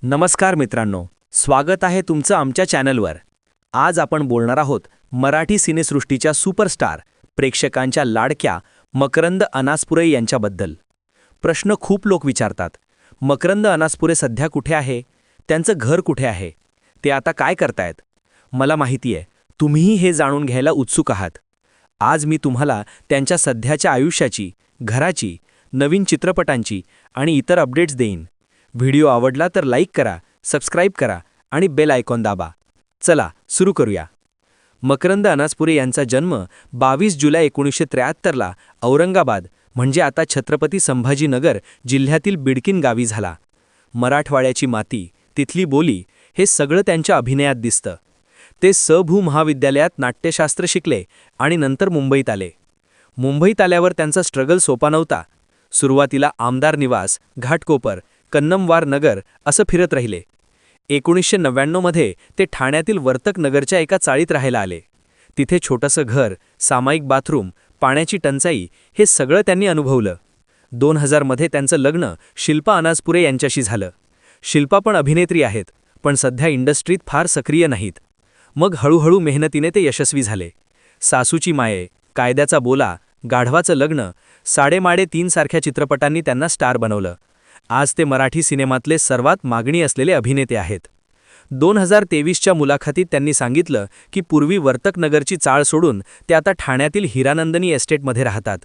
नमस्कार मित्रांनो, स्वागत आहे तुमचं आमच्या चॅनलवर. आज आपण बोलणार आहोत मराठी सिनेसृष्टीच्या सुपरस्टार, प्रेक्षकांच्या लाडक्या मकरंद अनासपुरे यांच्याबद्दल. प्रश्न खूप लोक विचारतात, मकरंद अनासपुरे सध्या कुठे आहे? त्यांचं घर कुठे आहे? ते आता काय करतायत? मला माहिती आहे, तुम्हीही हे जाणून घ्यायला उत्सुक आहात. आज मी तुम्हाला त्यांच्या सध्याच्या आयुष्याची, घराची, नवीन चित्रपटांची आणि इतर अपडेट्स देईन. व्हिडिओ आवडला तर लाईक करा, सबस्क्राईब करा आणि बेल आयकॉन दाबा. चला सुरू करूया. मकरंद अनासपुरे यांचा जन्म 22 जुलै 1973ला औरंगाबाद म्हणजे आता छत्रपती संभाजीनगर जिल्ह्यातील बिडकीन गावी झाला. मराठवाड्याची माती, तिथली बोली हे सगळं त्यांच्या अभिनयात दिसतं. ते स.भू. महाविद्यालयात नाट्यशास्त्र शिकले आणि नंतर मुंबईत आले. मुंबईत आल्यावर त्यांचा स्ट्रगल सोपा नव्हता. सुरुवातीला आमदार निवास, घाटकोपर, कन्नमवार नगर असं फिरत राहिले. 1999 मध्ये ते ठाण्यातील वर्तक नगरच्या एका चाळीत राहायला आले. तिथे छोटंसं घर, सामायिक बाथरूम, पाण्याची टंचाई हे सगळं त्यांनी अनुभवलं. 2000 मध्ये त्यांचं लग्न शिल्पा अनासपुरे यांच्याशी झालं. शिल्पा पण अभिनेत्री आहेत, पण सध्या इंडस्ट्रीत फार सक्रिय नाहीत. मग हळूहळू मेहनतीने ते यशस्वी झाले. सासूची माये, कायद्याचा बोला, गाढवाचं लग्न, साडेमाडे 3 सारख्या चित्रपटांनी त्यांना स्टार बनवलं. आज ते मराठी सिनेमातले सर्वात मागणी असलेले अभिनेते आहेत. 2023च्या मुलाखतीत त्यांनी सांगितलं की पूर्वी वर्तक नगरची चाळ सोडून ते आता ठाण्यातील हिरानंदनी एस्टेटमध्ये राहतात.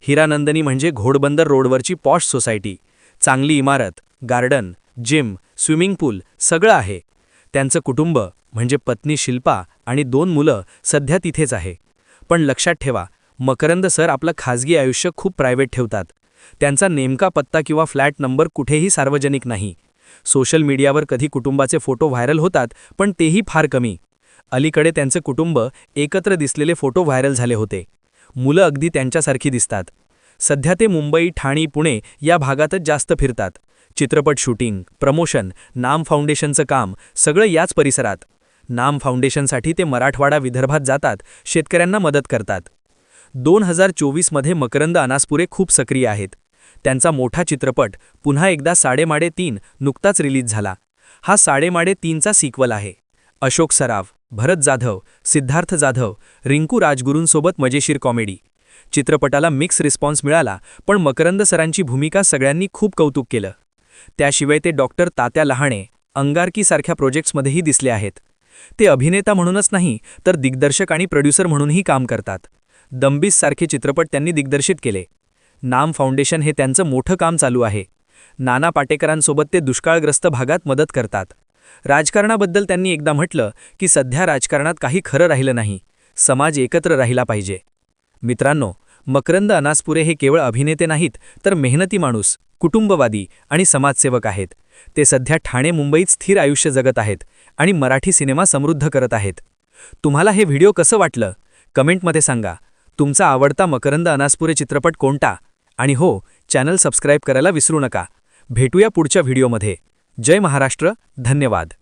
हिरानंदनी म्हणजे घोडबंदर रोडवरची पॉश सोसायटी. चांगली इमारत, गार्डन, जिम, स्विमिंग पूल सगळं आहे. त्यांचं कुटुंब म्हणजे पत्नी शिल्पा आणि 2 मुलं सध्या तिथेच आहे. पण लक्षात ठेवा, मकरंद सर आपलं खाजगी आयुष्य खूप प्रायव्हेट ठेवतात. त्यांचा नेमका पत्ता किंवा फ्लॅट नंबर कुठेही सार्वजनिक नाही. सोशल मीडियावर कधी कुटुंबाचे फोटो व्हायरल होतात, पण तेही फार कमी. अलीकडे त्यांचं कुटुंब एकत्र दिसलेले फोटो व्हायरल झाले होते. मुलं अगदी त्यांच्यासारखी दिसतात. सध्या ते मुंबई, ठाणे, पुणे या भागातच जास्त फिरतात. चित्रपट शूटिंग, प्रमोशन, नाम फाउंडेशनचं काम सगळं याच परिसरात. नाम फाउंडेशनसाठी ते मराठवाडा, विदर्भात जातात, शेतकऱ्यांना मदत करतात. 2024 मध्ये मकरंद अनासपुरे खूप सक्रिय आहेत. त्यांचा मोठा चित्रपट पुन्हा एकदा साडेमाडे 3 नुकताच रिलीज झाला. हा साडेमाडे 3चा सिक्वल आहे. अशोक सराफ, भरत जाधव, सिद्धार्थ जाधव, रिंकू राजगुरूंसोबत मजेशीर कॉमेडी. चित्रपटाला मिक्स रिस्पॉन्स मिळाला, पण मकरंद सरांची भूमिका सगळ्यांनी खूप कौतुक केलं. त्याशिवाय ते डॉक्टर तात्या लहाणे, अंगारकीसारख्या प्रोजेक्ट्समध्येही दिसले आहेत. ते अभिनेता म्हणूनच नाही, तर दिग्दर्शक आणि प्रोड्युसर म्हणूनही काम करतात. दंबीस सारखे चित्रपट त्यांनी दिग्दर्शित केले. नाम फाउंडेशन हे त्यांचं मोठं काम चालू आहे. नाना पाटेकरांसोबत ते दुष्काळग्रस्त भागात मदत करतात. राजकारणाबद्दल त्यांनी एकदा म्हटलं की सध्या राजकारणात काही खरं राहिलं नाही, समाज एकत्र राहिला पाहिजे. मित्रांनो, मकरंद अनासपुरे हे केवळ अभिनेते नाहीत, तर मेहनती माणूस, कुटुंबवादी आणि समाजसेवक आहेत. ते सध्या ठाणे, मुंबईत स्थिर आयुष्य जगत आहेत आणि मराठी सिनेमा समृद्ध करत आहेत. तुम्हाला हे व्हिडिओ कसं वाटलं? कमेंटमध्ये सांगा. तुमचा आवडता मकरंद अनासपुरे चित्रपट कोणता? आणि हो, चॅनल सबस्क्राईब करायला विसरू नका. भेटूया पुढच्या व्हिडिओमध्ये. जय महाराष्ट्र. धन्यवाद.